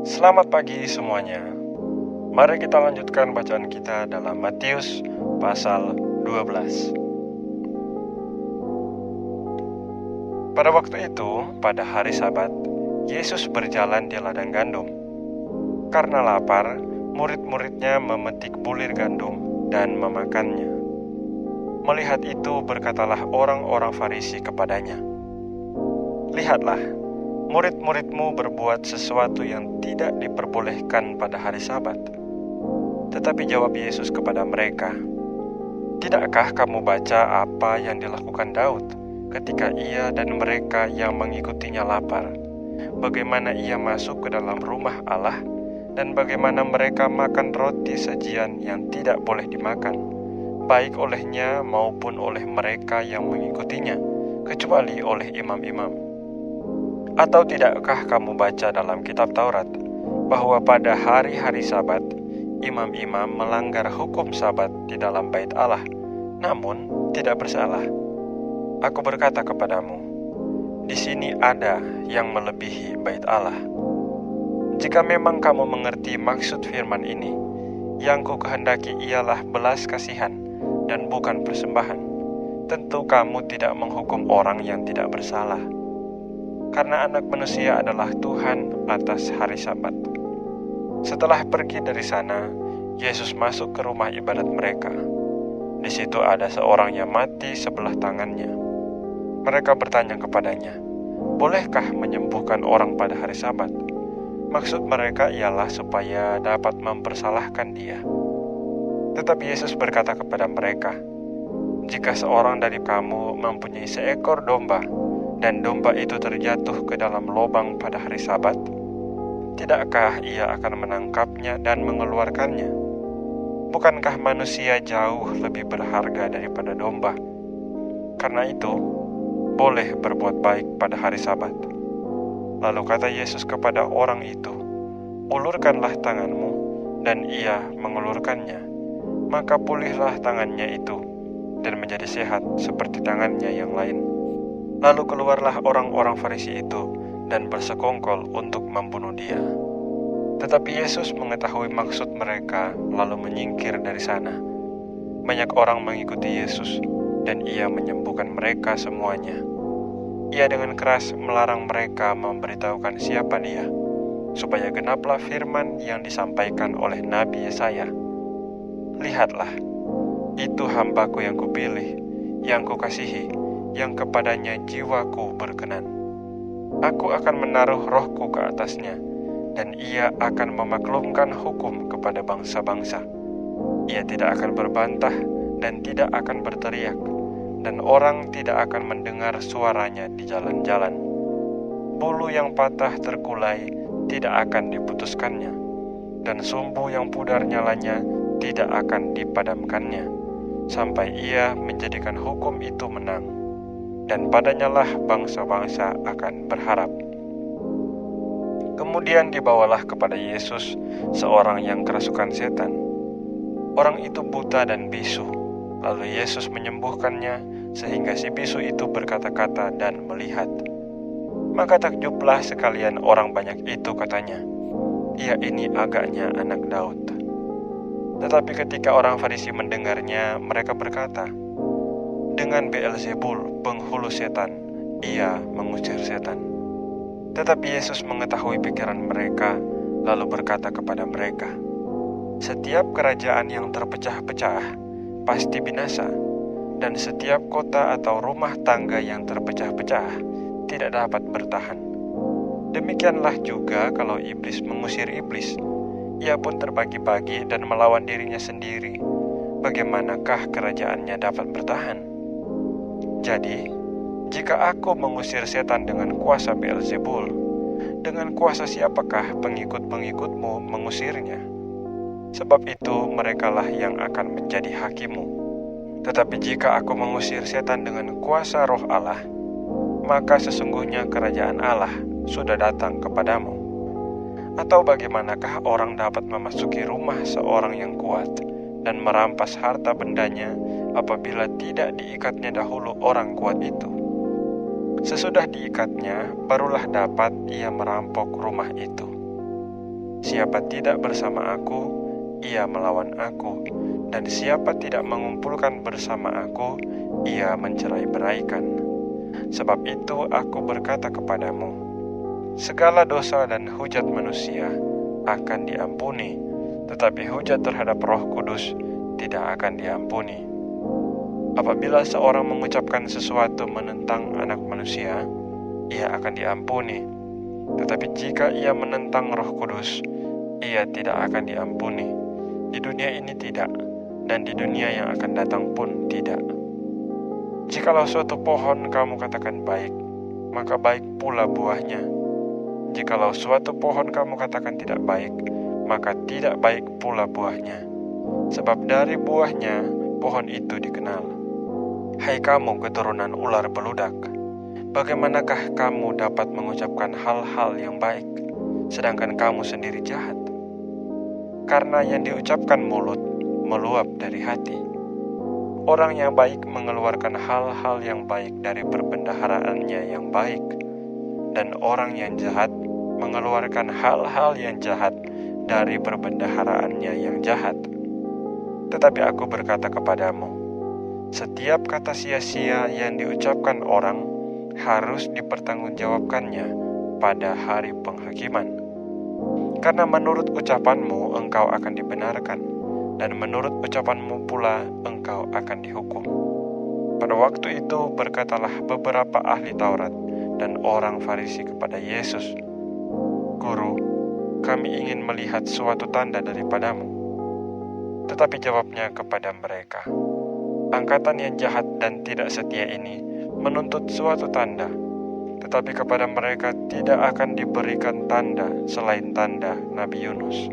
Selamat pagi semuanya. Mari kita lanjutkan bacaan kita dalam Matius pasal 12. Pada waktu itu, pada hari Sabat, Yesus berjalan di ladang gandum. Karena lapar, murid-muridnya memetik bulir gandum dan memakannya. Melihat itu, berkatalah orang-orang Farisi kepadanya, "Lihatlah, murid-muridmu berbuat sesuatu yang tidak diperbolehkan pada hari Sabat." Tetapi jawab Yesus kepada mereka, "Tidakkah kamu baca apa yang dilakukan Daud ketika ia dan mereka yang mengikutinya lapar? Bagaimana ia masuk ke dalam rumah Allah dan bagaimana mereka makan roti sajian yang tidak boleh dimakan, baik olehnya maupun oleh mereka yang mengikutinya, kecuali oleh imam-imam? Atau tidakkah kamu baca dalam kitab Taurat bahwa pada hari-hari Sabat, imam-imam melanggar hukum Sabat di dalam bait Allah, namun tidak bersalah? Aku berkata kepadamu, di sini ada yang melebihi bait Allah. Jika memang kamu mengerti maksud firman ini, yang ku kehendaki ialah belas kasihan dan bukan persembahan, tentu kamu tidak menghukum orang yang tidak bersalah. Karena Anak Manusia adalah Tuhan atas hari Sabat." Setelah pergi dari sana, Yesus masuk ke rumah ibadat mereka. Di situ ada seorang yang mati sebelah tangannya. Mereka bertanya kepadanya, "Bolehkah menyembuhkan orang pada hari Sabat?" Maksud mereka ialah supaya dapat mempersalahkan dia. Tetapi Yesus berkata kepada mereka, "Jika seorang dari kamu mempunyai seekor domba, dan domba itu terjatuh ke dalam lubang pada hari Sabat, tidakkah ia akan menangkapnya dan mengeluarkannya? Bukankah manusia jauh lebih berharga daripada domba? Karena itu, boleh berbuat baik pada hari Sabat." Lalu kata Yesus kepada orang itu, "Ulurkanlah tanganmu," dan ia mengulurkannya. Maka pulihlah tangannya itu, dan menjadi sehat seperti tangannya yang lain. Lalu keluarlah orang-orang Farisi itu dan bersekongkol untuk membunuh dia. Tetapi Yesus mengetahui maksud mereka, lalu menyingkir dari sana. Banyak orang mengikuti Yesus, dan ia menyembuhkan mereka semuanya. Ia dengan keras melarang mereka memberitahukan siapa dia, supaya genaplah firman yang disampaikan oleh Nabi Yesaya, "Lihatlah, itu hamba-Ku yang Kupilih, yang Kukasihi, yang kepadanya jiwaku berkenan. Aku akan menaruh rohku ke atasnya, dan ia akan memaklumkan hukum kepada bangsa-bangsa. Ia tidak akan berbantah dan tidak akan berteriak, dan orang tidak akan mendengar suaranya di jalan-jalan. Bulu yang patah terkulai tidak akan diputuskannya, dan sumbu yang pudar nyalanya tidak akan dipadamkannya, sampai ia menjadikan hukum itu menang. Dan padanyalah bangsa-bangsa akan berharap." Kemudian dibawalah kepada Yesus seorang yang kerasukan setan. Orang itu buta dan bisu. Lalu Yesus menyembuhkannya sehingga si bisu itu berkata-kata dan melihat. Maka takjublah sekalian orang banyak itu, katanya, "Ia ini agaknya anak Daud." Tetapi ketika orang Farisi mendengarnya, mereka berkata, "Dengan Beelzebul, penghulu setan, ia mengusir setan." Tetapi Yesus mengetahui pikiran mereka, lalu berkata kepada mereka, "Setiap kerajaan yang terpecah-pecah pasti binasa, dan setiap kota atau rumah tangga yang terpecah-pecah tidak dapat bertahan. Demikianlah juga kalau iblis mengusir iblis, ia pun terbagi-bagi dan melawan dirinya sendiri. Bagaimanakah kerajaannya dapat bertahan? Jadi, jika aku mengusir setan dengan kuasa Beelzebul, dengan kuasa siapakah pengikut-pengikutmu mengusirnya? Sebab itu merekalah yang akan menjadi hakimu. Tetapi jika aku mengusir setan dengan kuasa Roh Allah, maka sesungguhnya kerajaan Allah sudah datang kepadamu. Atau bagaimanakah orang dapat memasuki rumah seorang yang kuat dan merampas harta bendanya apabila tidak diikatnya dahulu orang kuat itu? Sesudah diikatnya, barulah dapat ia merampok rumah itu. Siapa tidak bersama aku, ia melawan aku, dan siapa tidak mengumpulkan bersama aku, ia mencerai-beraikan. Sebab itu aku berkata kepadamu, segala dosa dan hujat manusia akan diampuni, tetapi hujat terhadap Roh Kudus tidak akan diampuni. Apabila seorang mengucapkan sesuatu menentang Anak Manusia, ia akan diampuni. Tetapi jika ia menentang Roh Kudus, ia tidak akan diampuni. Di dunia ini tidak, dan di dunia yang akan datang pun tidak. Jikalau suatu pohon kamu katakan baik, maka baik pula buahnya. Jikalau suatu pohon kamu katakan tidak baik, maka tidak baik pula buahnya. Sebab dari buahnya pohon itu dikenal. Hai kamu keturunan ular beludak, bagaimanakah kamu dapat mengucapkan hal-hal yang baik, sedangkan kamu sendiri jahat? Karena yang diucapkan mulut meluap dari hati. Orang yang baik mengeluarkan hal-hal yang baik dari perbendaharaannya yang baik, dan orang yang jahat mengeluarkan hal-hal yang jahat dari perbendaharaannya yang jahat. Tetapi aku berkata kepadamu, setiap kata sia-sia yang diucapkan orang harus dipertanggungjawabkannya pada hari penghakiman. Karena menurut ucapanmu engkau akan dibenarkan, dan menurut ucapanmu pula engkau akan dihukum. Pada waktu itu berkatalah beberapa ahli Taurat dan orang Farisi kepada Yesus, Guru, kami ingin melihat suatu tanda daripadamu. Tetapi jawabnya kepada mereka, angkatan yang jahat dan tidak setia ini menuntut suatu tanda, tetapi kepada mereka tidak akan diberikan tanda selain tanda Nabi Yunus.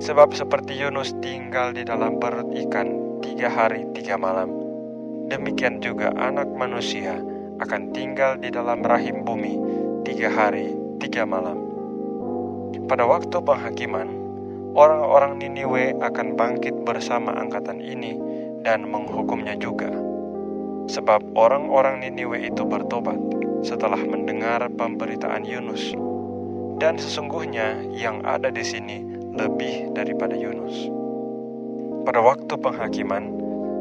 Sebab seperti Yunus tinggal di dalam perut ikan 3 hari 3 malam, demikian juga Anak Manusia akan tinggal di dalam rahim bumi 3 hari 3 malam. Pada waktu penghakiman, orang-orang Niniwe akan bangkit bersama angkatan ini dan menghukumnya juga. Sebab orang-orang Niniwe itu bertobat setelah mendengar pemberitaan Yunus. Dan sesungguhnya yang ada di sini lebih daripada Yunus. Pada waktu penghakiman,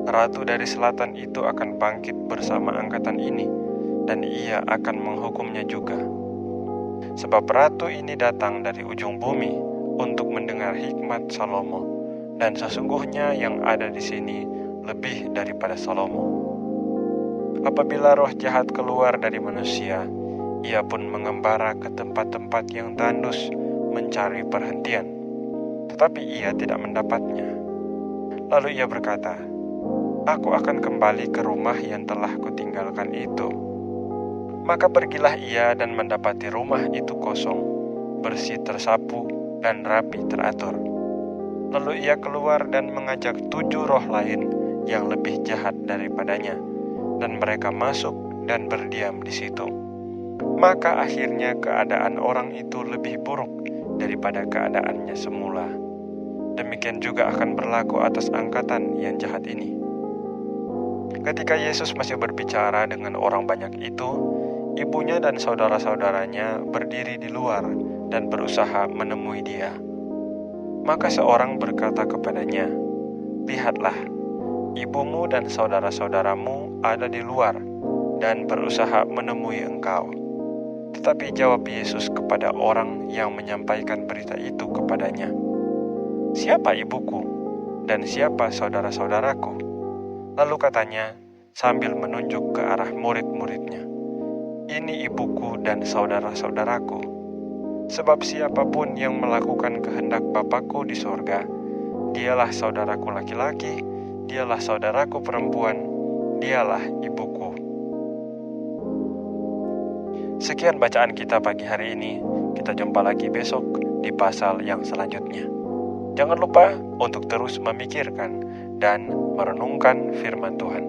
Ratu dari Selatan itu akan bangkit bersama angkatan ini, dan ia akan menghukumnya juga. Sebab Ratu ini datang dari ujung bumi untuk mendengar hikmat Salomo, dan sesungguhnya yang ada di sini lebih daripada Salomo. Apabila roh jahat keluar dari manusia, ia pun mengembara ke tempat-tempat yang tandus mencari perhentian. Tetapi ia tidak mendapatnya. Lalu ia berkata, aku akan kembali ke rumah yang telah kutinggalkan itu. Maka pergilah ia dan mendapati rumah itu kosong, bersih tersapu, dan rapi teratur. Lalu ia keluar dan mengajak 7 roh lain yang lebih jahat daripadanya, dan mereka masuk dan berdiam di situ. Maka akhirnya keadaan orang itu lebih buruk daripada keadaannya semula. Demikian juga akan berlaku atas angkatan yang jahat ini. Ketika Yesus masih berbicara dengan orang banyak itu, ibunya dan saudara-saudaranya berdiri di luar dan berusaha menemui dia. Maka seorang berkata kepadanya, lihatlah, ibumu dan saudara-saudaramu ada di luar dan berusaha menemui engkau. Tetapi jawab Yesus kepada orang yang menyampaikan berita itu kepadanya, siapa ibuku dan siapa saudara-saudaraku? Lalu katanya sambil menunjuk ke arah murid-muridnya, ini ibuku dan saudara-saudaraku. Sebab siapapun yang melakukan kehendak Bapa-Ku di sorga, dialah saudaraku laki-laki, dialah saudaraku perempuan, dialah ibuku. Sekian bacaan kita pagi hari ini. Kita jumpa lagi besok di pasal yang selanjutnya. Jangan lupa untuk terus memikirkan dan merenungkan firman Tuhan.